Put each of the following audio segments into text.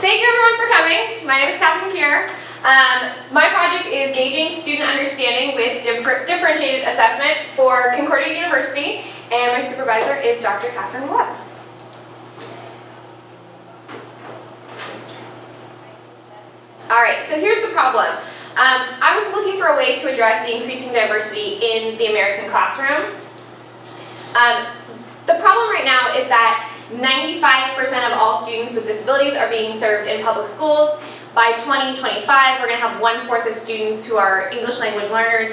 Thank you everyone for coming. My name is Katharine Keigher. My project is gauging student understanding with differentiated assessment for Concordia University, and my supervisor is Dr. Katharine Webb. Alright, so here's the problem. I was looking for a way to address the increasing diversity in the American classroom. The problem right now is that 95% of all students with disabilities are being served in public schools. By 2025, we're going to have 1/4 of students who are English language learners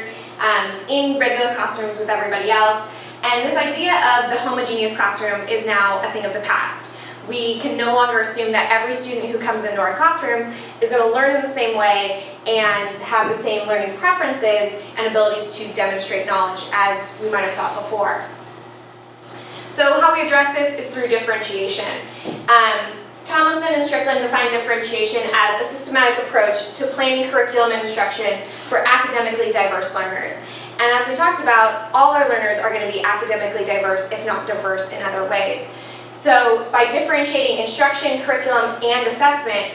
in regular classrooms with everybody else. And this idea of the homogeneous classroom is now a thing of the past. We can no longer assume that every student who comes into our classrooms is going to learn in the same way and have the same learning preferences and abilities to demonstrate knowledge as we might have thought before. So how we address this is through differentiation. Tomlinson and Strickland define differentiation as a systematic approach to planning curriculum and instruction for academically diverse learners. And as we talked about, all our learners are going to be academically diverse, if not diverse in other ways. So by differentiating instruction, curriculum, and assessment,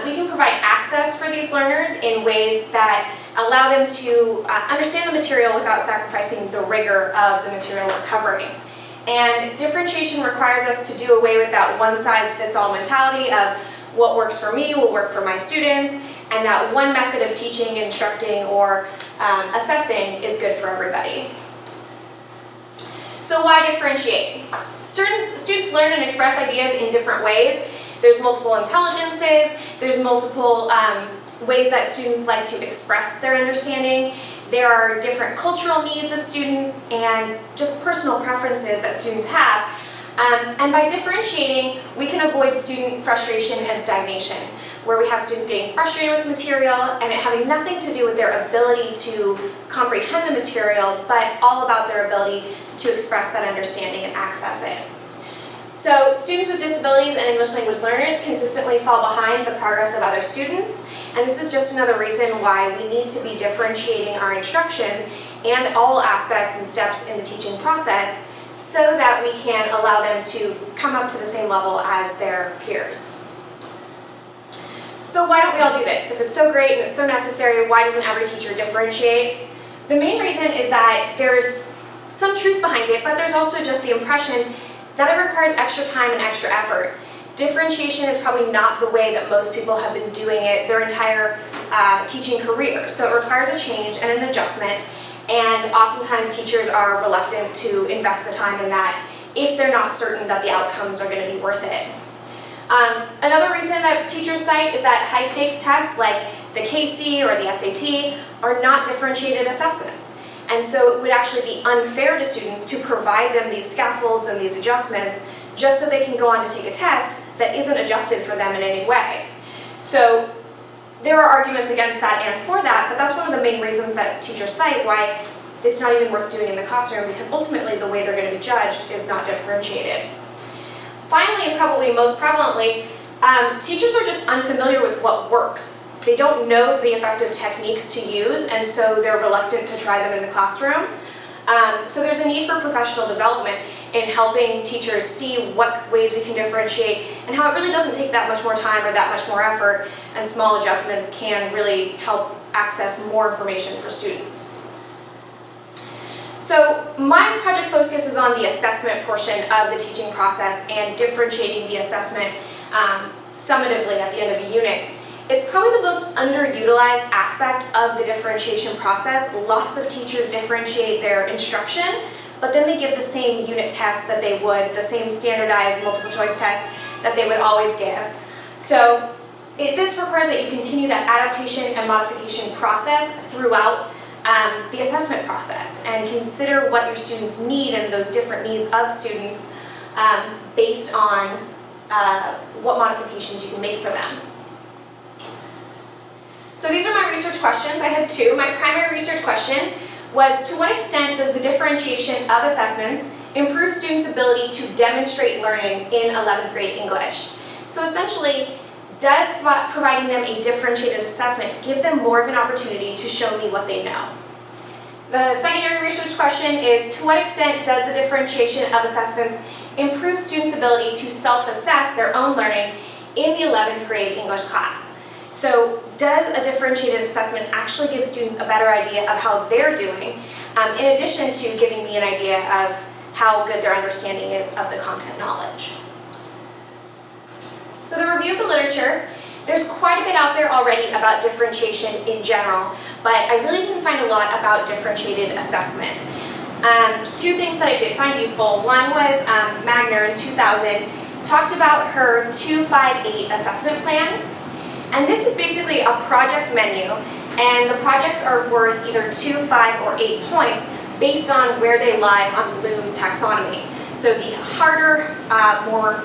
we can provide access for these learners in ways that allow them to understand the material without sacrificing the rigor of the material we're covering. And differentiation requires us to do away with that one-size-fits-all mentality of what works for me will work for my students, and that one method of teaching, instructing, or assessing is good for everybody. So why differentiate? Students learn and express ideas in different ways. There's multiple intelligences, there's multiple ways that students like to express their understanding. There are different cultural needs of students and just personal preferences that students have. And by differentiating, we can avoid student frustration and stagnation, where we have students getting frustrated with material and it having nothing to do with their ability to comprehend the material, but all about their ability to express that understanding and access it. So students with disabilities and English language learners consistently fall behind the progress of other students. And this is just another reason why we need to be differentiating our instruction and all aspects and steps in the teaching process so that we can allow them to come up to the same level as their peers. So why don't we all do this? If it's so great and it's so necessary, why doesn't every teacher differentiate? The main reason is that there's some truth behind it, but there's also just the impression that it requires extra time and extra effort. Differentiation is probably not the way that most people have been doing it their entire teaching career. So it requires a change and an adjustment, and oftentimes teachers are reluctant to invest the time in that if they're not certain that the outcomes are going to be worth it. Another reason that teachers cite is that high stakes tests like the KC or the SAT are not differentiated assessments. And so it would actually be unfair to students to provide them these scaffolds and these adjustments just so they can go on to take a test that isn't adjusted for them in any way. So there are arguments against that and for that, but that's one of the main reasons that teachers cite why it's not even worth doing in the classroom, because ultimately the way they're going to be judged is not differentiated. Finally, and probably most prevalently, teachers are just unfamiliar with what works. They don't know the effective techniques to use, and so they're reluctant to try them in the classroom. So there's a need for professional development in helping teachers see what ways we can differentiate and how it really doesn't take that much more time or that much more effort, and small adjustments can really help access more information for students. So my project focuses on the assessment portion of the teaching process and differentiating the assessment summatively at the end of the unit. It's probably the most underutilized aspect of the differentiation process. Lots of teachers differentiate their instruction, but then they give the same unit tests that they would, the same standardized multiple choice test that they would always give. So this requires that you continue that adaptation and modification process throughout the assessment process and consider what your students need and those different needs of students based on what modifications you can make for them. So these are my research questions. I had two. My primary research question was, to what extent does the differentiation of assessments improve students' ability to demonstrate learning in 11th grade English? So essentially, does providing them a differentiated assessment give them more of an opportunity to show me what they know? The secondary research question is, to what extent does the differentiation of assessments improve students' ability to self-assess their own learning in the 11th grade English class. So does a differentiated assessment actually give students a better idea of how they're doing, in addition to giving me an idea of how good their understanding is of the content knowledge? So the review of the literature, there's quite a bit out there already about differentiation in general, but I really didn't find a lot about differentiated assessment. Two things that I did find useful. One was Magner in 2000 talked about her 258 assessment plan. And this is basically a project menu, and the projects are worth either 2, 5, or 8 points based on where they lie on Bloom's taxonomy. So the harder, more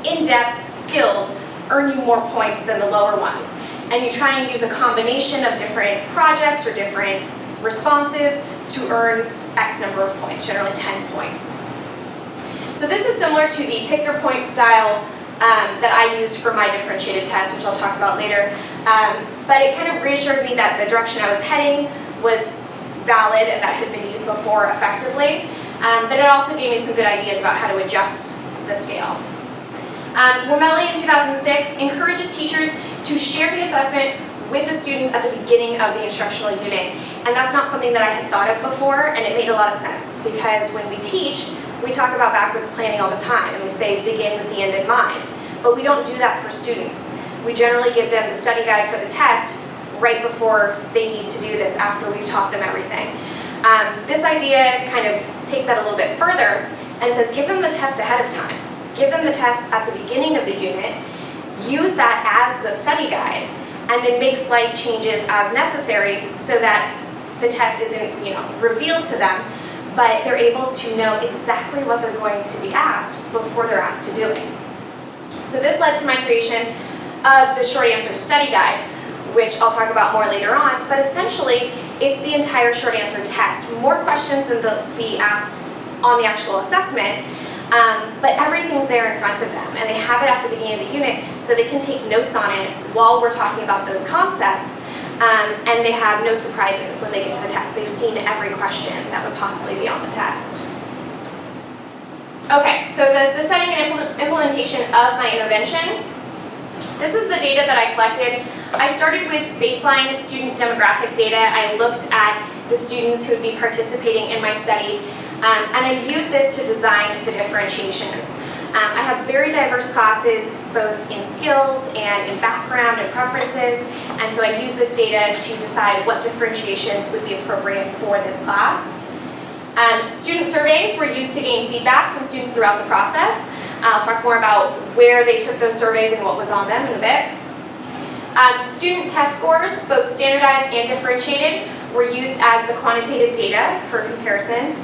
in-depth skills earn you more points than the lower ones. And you try and use a combination of different projects or different responses to earn X number of points, generally 10 points. So this is similar to the pick your point style that I used for my differentiated test, which I'll talk about later. But it kind of reassured me that the direction I was heading was valid and that had been used before effectively. But it also gave me some good ideas about how to adjust the scale. Wormelli in 2006 encourages teachers to share the assessment with the students at the beginning of the instructional unit. And that's not something that I had thought of before, and it made a lot of sense, because when we teach, we talk about backwards planning all the time, and we say begin with the end in mind. But we don't do that for students. We generally give them the study guide for the test right before they need to do this, after we've taught them everything. This idea kind of takes that a little bit further and says give them the test ahead of time. Give them the test at the beginning of the unit, use that as the study guide, and then make slight changes as necessary so that the test isn't, revealed to them, but they're able to know exactly what they're going to be asked before they're asked to do it. So this led to my creation of the short answer study guide, which I'll talk about more later on, but essentially it's the entire short answer test. More questions than be asked on the actual assessment, but everything's there in front of them, and they have it at the beginning of the unit so they can take notes on it while we're talking about those concepts, and they have no surprises when they get to the test. They've seen every question that would possibly be on the test. Okay, so the setting and implementation of my intervention. This is the data that I collected. I started with baseline student demographic data. I looked at the students who would be participating in my study, and I used this to design the differentiations. I have very diverse classes, both in skills and in background and preferences, and so I use this data to decide what differentiations would be appropriate for this class. Student surveys were used to gain feedback from students throughout the process. I'll talk more about where they took those surveys and what was on them in a bit. Student test scores, both standardized and differentiated, were used as the quantitative data for comparison.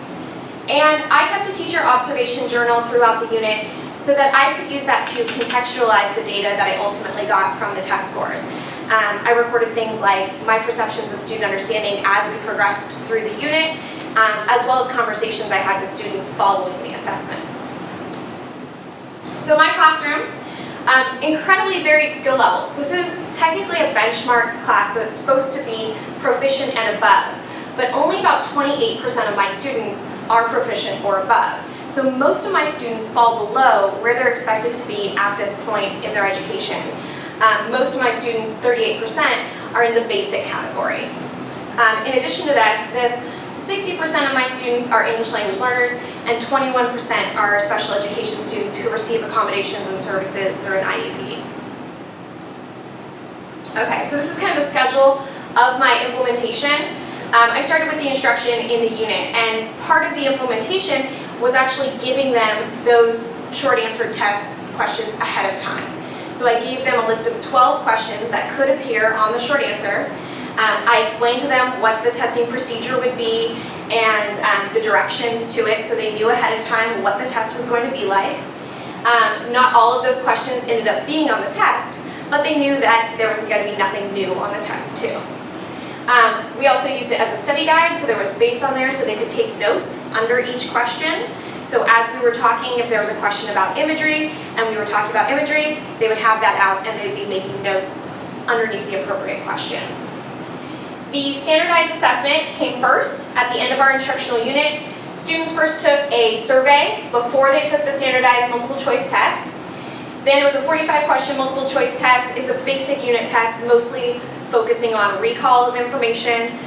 And I kept a teacher observation journal throughout the unit so that I could use that to contextualize the data that I ultimately got from the test scores. I recorded things like my perceptions of student understanding as we progressed through the unit, as well as conversations I had with students following the assessments. So my classroom, incredibly varied skill levels. This is technically a benchmark class, so it's supposed to be proficient and above, but only about 28% of my students are proficient or above. So most of my students fall below where they're expected to be at this point in their education. Most of my students, 38%, are in the basic category. In addition to that, 60% of my students are English language learners, and 21% are special education students who receive accommodations and services through an IEP. Okay, so this is kind of a schedule of my implementation. I started with the instruction in the unit, and part of the implementation was actually giving them those short answer test questions ahead of time. So I gave them a list of 12 questions that could appear on the short answer. I explained to them what the testing procedure would be and the directions to it, so they knew ahead of time what the test was going to be like. Not all of those questions ended up being on the test, but they knew that there was going to be nothing new on the test too. We also used it as a study guide, so there was space on there so they could take notes under each question. So as we were talking, if there was a question about imagery and we were talking about imagery, they would have that out and they'd be making notes underneath the appropriate question. The standardized assessment came first at the end of our instructional unit. Students first took a survey before they took the standardized multiple choice test. Then it was a 45-question multiple choice test. It's a basic unit test, mostly focusing on recall of information,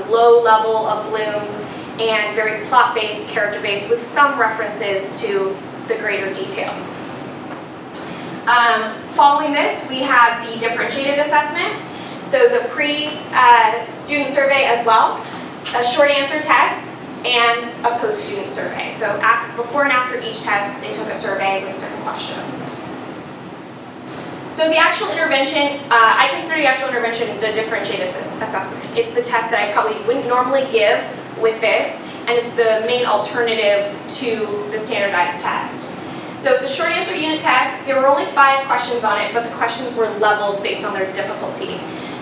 low level of blooms, and very plot-based, character-based, with some references to the greater details. Following this, we have the differentiated assessment. So the pre-student survey as well, a short answer test, and a post-student survey. So before and after each test, they took a survey with certain questions. So the actual intervention, I consider the actual intervention the differentiated assessment. It's the test that I probably wouldn't normally give with this, and it's the main alternative to the standardized test. So it's a short answer unit test. There were only 5 questions on it, but the questions were leveled based on their difficulty.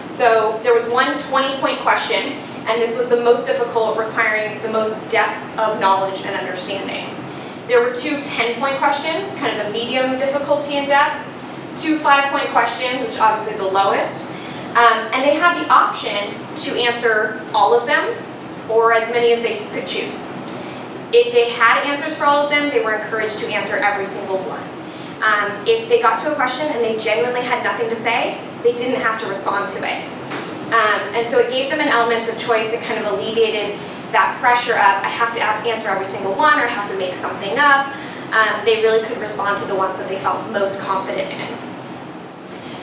So there was one 20-point question, and this was the most difficult, requiring the most depth of knowledge and understanding. There were 2 10-point questions, kind of the medium difficulty and depth, 2 5-point questions, which obviously the lowest, and they had the option to answer all of them, or as many as they could choose. If they had answers for all of them, they were encouraged to answer every single one. If they got to a question and they genuinely had nothing to say, they didn't have to respond to it. And so it gave them an element of choice. It kind of alleviated that pressure of, I have to answer every single one, or I have to make something up. They really could respond to the ones that they felt most confident in.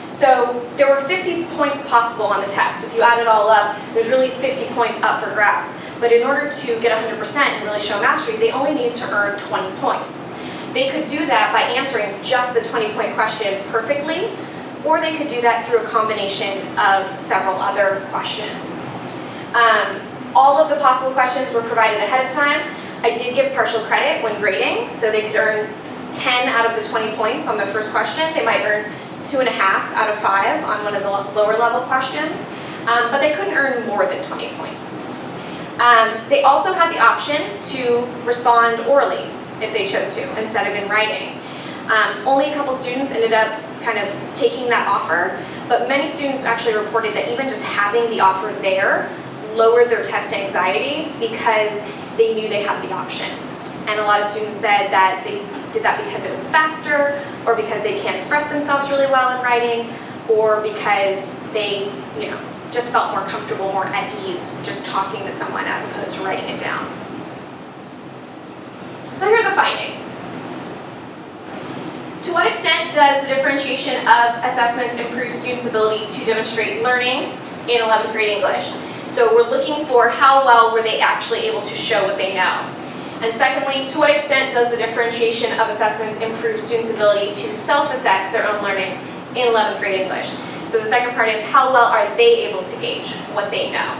So there were 50 points possible on the test. If you add it all up, there's really 50 points up for grabs. But in order to get 100% and really show mastery, they only needed to earn 20 points. They could do that by answering just the 20-point question perfectly, or they could do that through a combination of several other questions. All of the possible questions were provided ahead of time. I did give partial credit when grading, so they could earn 10 out of the 20 points on the first question. They might earn 2.5 out of 5 on one of the lower level questions, but they couldn't earn more than 20 points. They also had the option to respond orally if they chose to, instead of in writing. Only a couple students ended up kind of taking that offer, but many students actually reported that even just having the offer there lowered their test anxiety because they knew they had the option. And a lot of students said that they did that because it was faster, or because they can't express themselves really well in writing, or because they, just felt more comfortable, more at ease just talking to someone as opposed to writing it down. So here are the findings. To what extent does the differentiation of assessments improve students' ability to demonstrate learning in 11th grade English? So we're looking for how well were they actually able to show what they know. And secondly, to what extent does the differentiation of assessments improve students' ability to self-assess their own learning in 11th grade English? So the second part is, how well are they able to gauge what they know?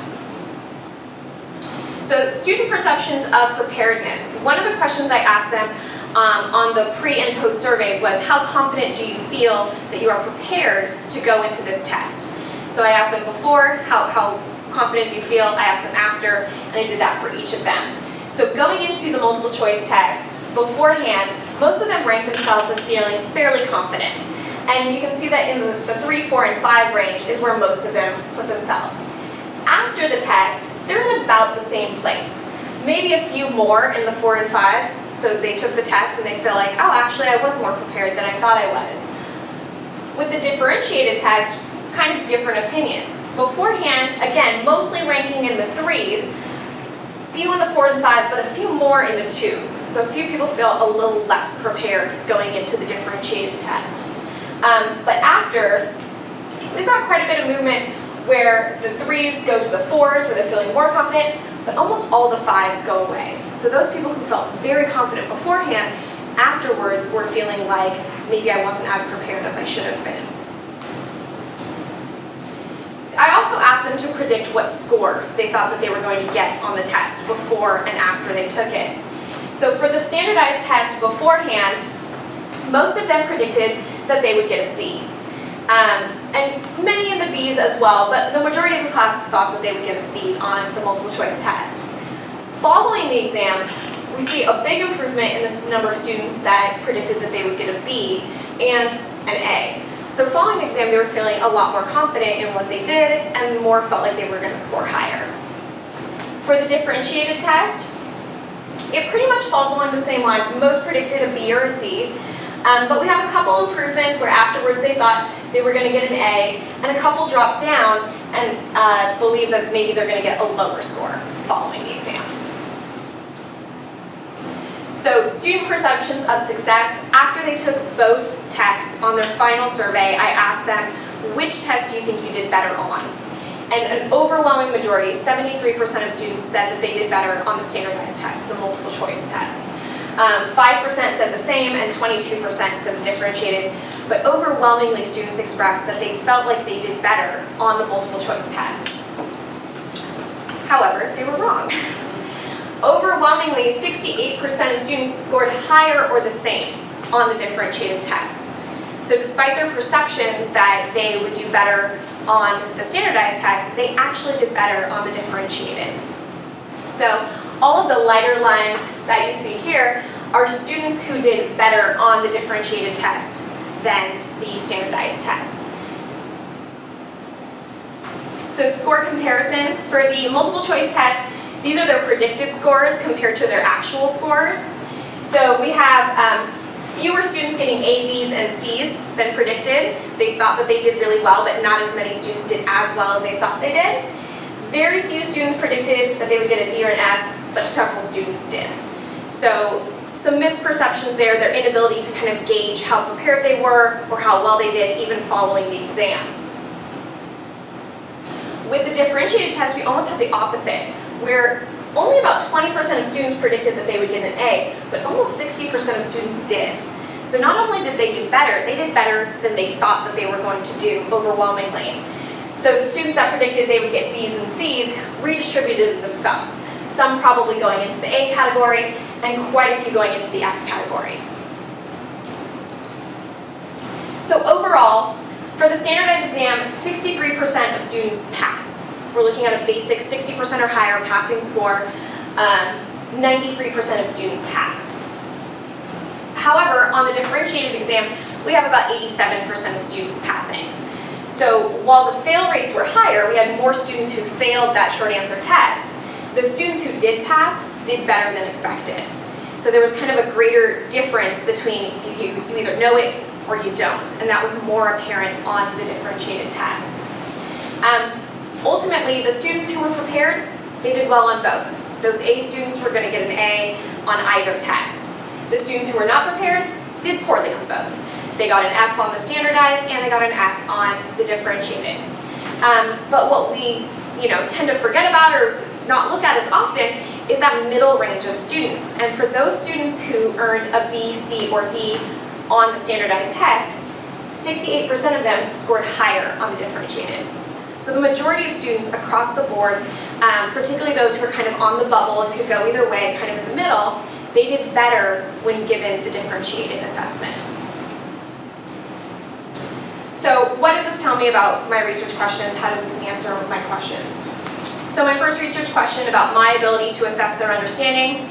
So student perceptions of preparedness. One of the questions I asked them on the pre and post surveys was, how confident do you feel that you are prepared to go into this test? So I asked them before, how confident do you feel? I asked them after, and I did that for each of them. So going into the multiple choice test, beforehand, most of them ranked themselves as feeling fairly confident. And you can see that in the 3, 4, and 5 range is where most of them put themselves. After the test, they're in about the same place. Maybe a few more in the 4 and 5s, so they took the test and they feel like, oh, actually I was more prepared than I thought I was. With the differentiated test, kind of different opinions. Beforehand, again, mostly ranking in the 3s, few in the 4 and 5, but a few more in the 2s. So a few people feel a little less prepared going into the differentiated test. But after, we've got quite a bit of movement where the 3s go to the 4s, where they're feeling more confident, but almost all the 5s go away. So those people who felt very confident beforehand, afterwards were feeling like maybe I wasn't as prepared as I should have been. I also asked them to predict what score they thought that they were going to get on the test before and after they took it. So for the standardized test beforehand, most of them predicted that they would get a C. And many in the B's as well, but the majority of the class thought that they would get a C on the multiple choice test. Following the exam, we see a big improvement in the number of students that predicted that they would get a B and an A. So following the exam, they were feeling a lot more confident in what they did and more felt like they were going to score higher. For the differentiated test, it pretty much falls along the same lines. Most predicted a B or a C. But we have a couple improvements where afterwards they thought they were going to get an A, and a couple dropped down and believe that maybe they're going to get a lower score following the exam. So student perceptions of success. After they took both tests on their final survey, I asked them, which test do you think you did better on? And an overwhelming majority, 73% of students said that they did better on the standardized test, the multiple choice test. 5% said the same and 22% said the differentiated, but overwhelmingly students expressed that they felt like they did better on the multiple choice test. However, they were wrong. Overwhelmingly, 68% of students scored higher or the same on the differentiated test. So despite their perceptions that they would do better on the standardized test, they actually did better on the differentiated. So all of the lighter lines that you see here are students who did better on the differentiated test than the standardized test. So score comparisons for the multiple choice test, these are their predicted scores compared to their actual scores. So we have fewer students getting A, B's, and C's than predicted. They thought that they did really well, but not as many students did as well as they thought they did. Very few students predicted that they would get a D or an F, but several students did. So some misperceptions there, their inability to kind of gauge how prepared they were or how well they did even following the exam. With the differentiated test, we almost had the opposite, where only about 20% of students predicted that they would get an A, but almost 60% of students did. So not only did they do better, they did better than they thought that they were going to do overwhelmingly. So the students that predicted they would get B's and C's redistributed themselves, some probably going into the A category and quite a few going into the F category. So overall, for the standardized exam, 63% of students passed. We're looking at a basic 60% or higher passing score. 93% of students passed. However, on the differentiated exam, we have about 87% of students passing. So while the fail rates were higher, we had more students who failed that short answer test. The students who did pass did better than expected. So there was kind of a greater difference between you either know it or you don't, and that was more apparent on the differentiated test. Ultimately, the students who were prepared, they did well on both. Those A students were going to get an A on either test. The students who were not prepared did poorly on both. They got an F on the standardized and they got an F on the differentiated. But what we tend to forget about or not look at as often is that middle range of students. And for those students who earned a B, C, or D on the standardized test, 68% of them scored higher on the differentiated. So the majority of students across the board, particularly those who are kind of on the bubble and could go either way, kind of in the middle, they did better when given the differentiated assessment. So what does this tell me about my research questions? How does this answer my questions? So my first research question about my ability to assess their understanding.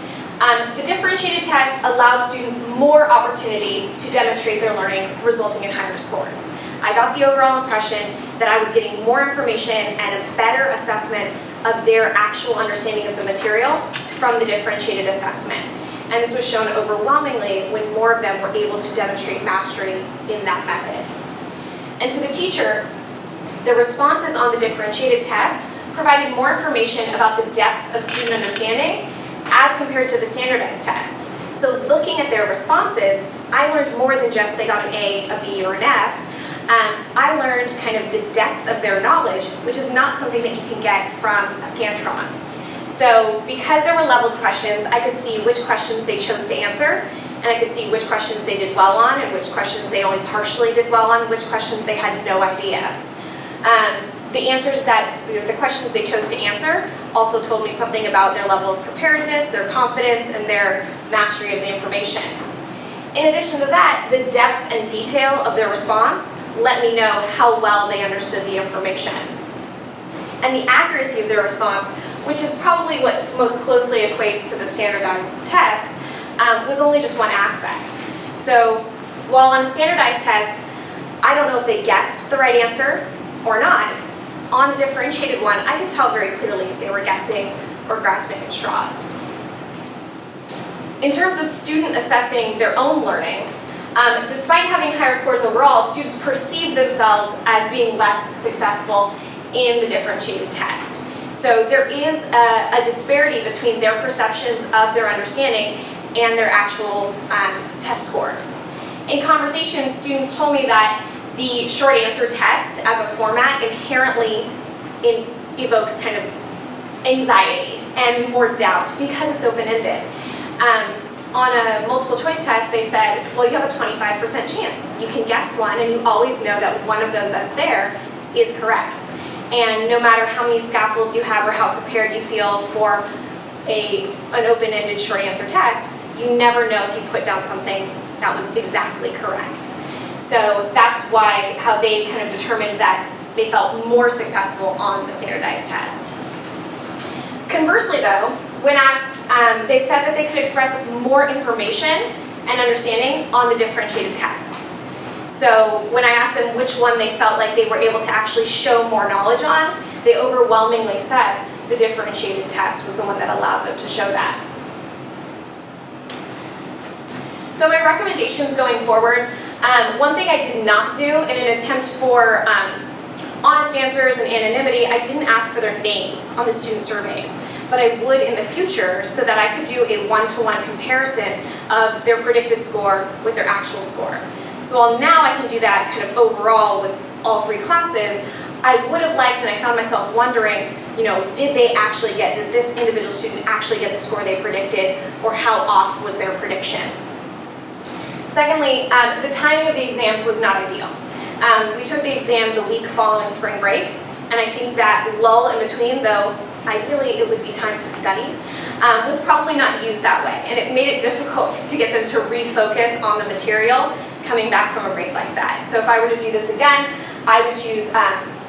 The differentiated test allowed students more opportunity to demonstrate their learning, resulting in higher scores. I got the overall impression that I was getting more information and a better assessment of their actual understanding of the material from the differentiated assessment. And this was shown overwhelmingly when more of them were able to demonstrate mastery in that method. And to the teacher, the responses on the differentiated test provided more information about the depth of student understanding as compared to the standardized test. So looking at their responses, I learned more than just they got an A, a B, or an F. I learned kind of the depth of their knowledge, which is not something that you can get from a Scantron. So because there were leveled questions, I could see which questions they chose to answer, and I could see which questions they did well on and which questions they only partially did well on, which questions they had no idea. The answers that, the questions they chose to answer also told me something about their level of preparedness, their confidence, and their mastery of the information. In addition to that, the depth and detail of their response let me know how well they understood the information. And the accuracy of their response, which is probably what most closely equates to the standardized test, was only just one aspect. So while on a standardized test, I don't know if they guessed the right answer or not. On the differentiated one, I could tell very clearly if they were guessing or grasping at straws. In terms of student assessing their own learning, Despite having higher scores overall, students perceive themselves as being less successful in the differentiated test. So there is a disparity between their perceptions of their understanding and their actual test scores. In conversations, students told me that the short answer test as a format inherently evokes kind of anxiety and more doubt because it's open-ended. On a multiple choice test, they said, well, you have a 25% chance. You can guess one, and you always know that one of those that's there is correct. And no matter how many scaffolds you have or how prepared you feel for an open-ended short answer test, you never know if you put down something that was exactly correct. So that's how they kind of determined that they felt more successful on the standardized test. Conversely though, when asked, they said that they could express more information and understanding on the differentiated test. So when I asked them which one they felt like they were able to actually show more knowledge on, they overwhelmingly said the differentiated test was the one that allowed them to show that. So my recommendations going forward, one thing I did not do in an attempt for honest answers and anonymity, I didn't ask for their names on the student surveys, but I would in the future so that I could do a one-to-one comparison of their predicted score with their actual score. So while now I can do that kind of overall with all 3 classes, I would have liked, and I found myself wondering, did this individual student actually get the score they predicted, or how off was their prediction? Secondly, the timing of the exams was not ideal. We took the exam the week following spring break, and I think that lull in between, though ideally it would be time to study, was probably not used that way, and it made it difficult to get them to refocus on the material coming back from a break like that. So if I were to do this again, I would choose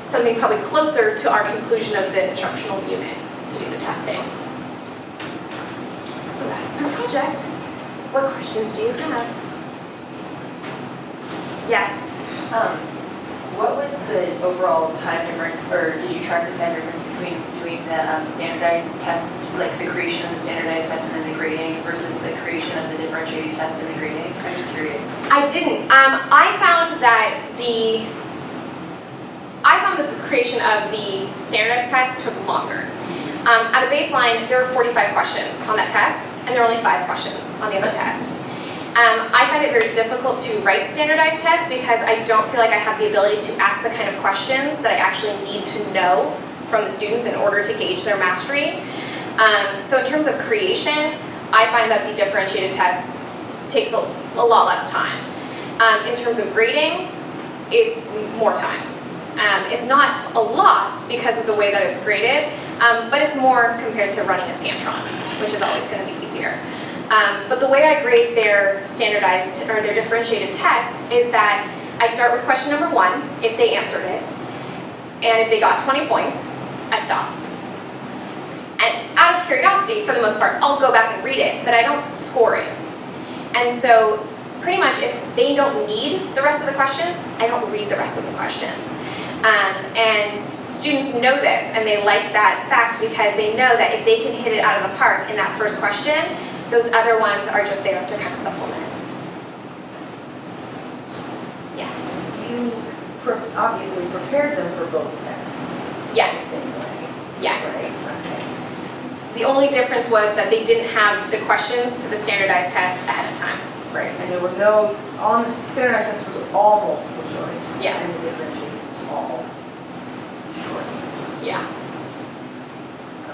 something probably closer to our conclusion of the instructional unit to do the testing. So that's my project. What questions do you have? Yes? What was the overall time difference, or did you track the time difference between doing the standardized test, like the creation of the standardized test and then the grading, versus the creation of the differentiated test and the grading? I'm just curious. I didn't. I found that the creation of the standardized test took longer. At a baseline, there were 45 questions on that test, and there were only 5 questions on the other test. I find it very difficult to write standardized tests because I don't feel like I have the ability to ask the kind of questions that I actually need to know from the students in order to gauge their mastery. So in terms of creation, I find that the differentiated test takes a lot less time. In terms of grading, it's more time. It's not a lot because of the way that it's graded, but it's more compared to running a Scantron, which is always going to be easier. But the way I grade their standardized or their differentiated test is that I start with question number 1, if they answered it, and if they got 20 points, I stop. And out of curiosity, for the most part, I'll go back and read it, but I don't score it. And so pretty much if they don't need the rest of the questions, I don't read the rest of the questions. And students know this, and they like that fact because they know that if they can hit it out of the park in that first question, those other ones are just there to kind of supplement. Yes? You obviously prepared them for both tests. Yes. Same way. Yes. Right? Okay. The only difference was that they didn't have the questions to the standardized test ahead of time. Right, and there were no, on the standardized test was all multiple choice. Yes. And the differentiated was all short answer. Yeah.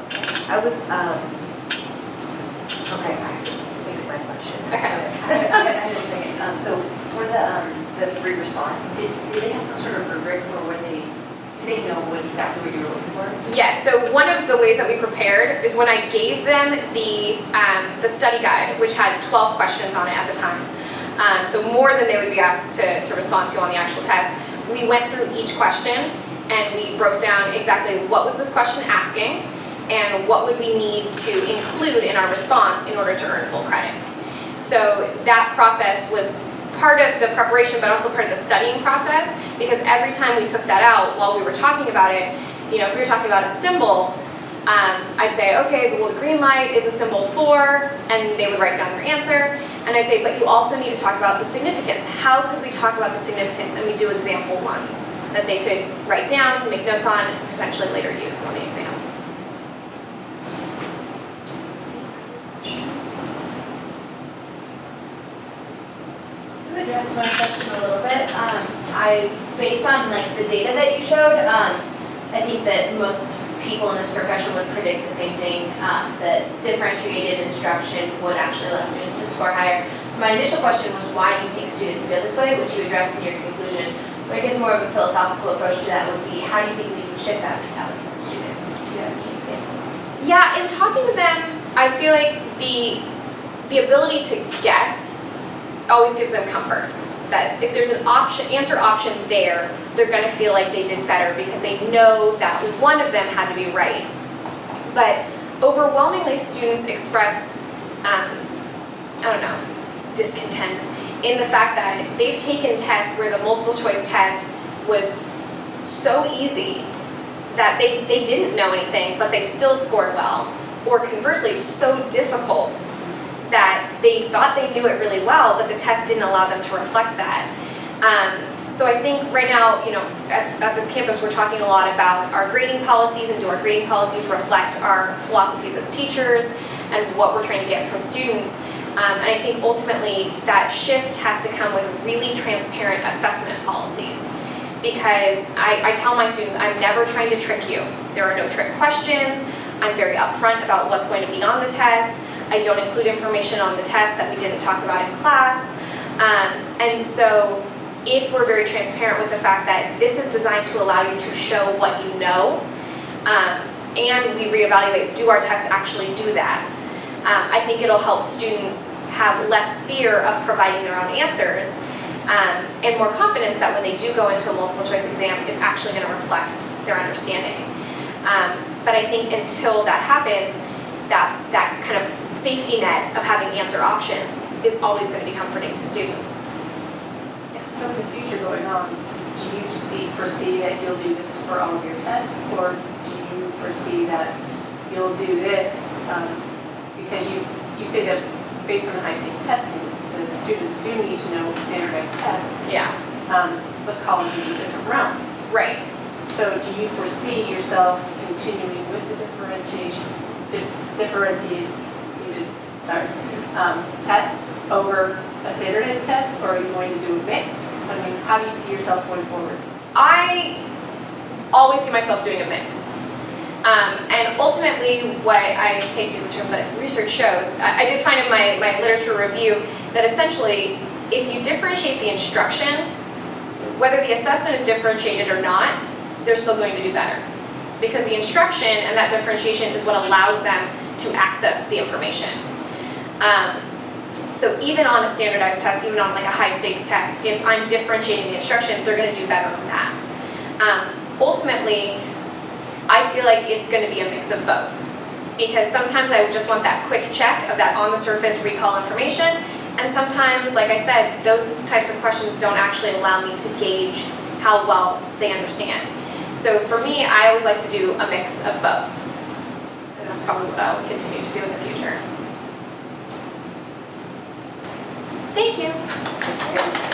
Okay. I was, okay, I have to think of my question. Okay. I have a second. So for the free response, did they have some sort of rubric for what did they know exactly what you were looking for? Yes, so one of the ways that we prepared is when I gave them the study guide, which had 12 questions on it at the time. So more than they would be asked to respond to on the actual test. We went through each question and we broke down exactly what was this question asking and what would we need to include in our response in order to earn full credit. So that process was part of the preparation, but also part of the studying process, because every time we took that out while we were talking about it, if we were talking about a symbol, I'd say, okay, well, the green light is a symbol for, and they would write down their answer. And I'd say, but you also need to talk about the significance. How could we talk about the significance? And we do example ones that they could write down, make notes on, and potentially later use on the exam. To address my question a little bit, based on like the data that you showed, I think that most people in this profession would predict the same thing, that differentiated instruction would actually allow students to score higher. So my initial question was, why do you think students feel this way, which you addressed in your conclusion. So I guess more of a philosophical approach to that would be, how do you think we can shift that mentality for students? Do you have any examples? Yeah, in talking to them, I feel like the ability to guess always gives them comfort. That if there's an answer option there, they're going to feel like they did better because they know that one of them had to be right. But overwhelmingly, students expressed, discontent in the fact that they've taken tests where the multiple choice test was so easy that they didn't know anything, but they still scored well. Or conversely, so difficult that they thought they knew it really well, but the test didn't allow them to reflect that. So I think right now, at this campus, we're talking a lot about our grading policies, and do our grading policies reflect our philosophies as teachers and what we're trying to get from students. And I think ultimately that shift has to come with really transparent assessment policies. Because I tell my students, I'm never trying to trick you. There are no trick questions. I'm very upfront about what's going to be on the test. I don't include information on the test that we didn't talk about in class. And so if we're very transparent with the fact that this is designed to allow you to show what you know, and we reevaluate, do our tests actually do that? I think it'll help students have less fear of providing their own answers, and more confidence that when they do go into a multiple choice exam, it's actually going to reflect their understanding. But I think until that happens, that kind of safety net of having answer options is always going to be comforting to students. So in the future going on, do you foresee that you'll do this for all of your tests, or do you foresee that you'll do this because you say that based on the high-stakes testing, the students do need to know standardized tests. Yeah. But college is a different realm. Right. So do you foresee yourself continuing with the differentiated tests over a standardized test, or are you going to do a mix? I mean, how do you see yourself going forward? I always see myself doing a mix. And ultimately, what I hate to use the term, but research shows, I did find in my literature review that essentially, if you differentiate the instruction, whether the assessment is differentiated or not, they're still going to do better. Because the instruction and that differentiation is what allows them to access the information. So even on a standardized test, even on like a high stakes test, if I'm differentiating the instruction, they're going to do better on that. Ultimately, I feel like it's going to be a mix of both. Because sometimes I just want that quick check of that on the surface recall information, and sometimes, like I said, those types of questions don't actually allow me to gauge how well they understand. So for me, I always like to do a mix of both. And that's probably what I will continue to do in the future. Thank you.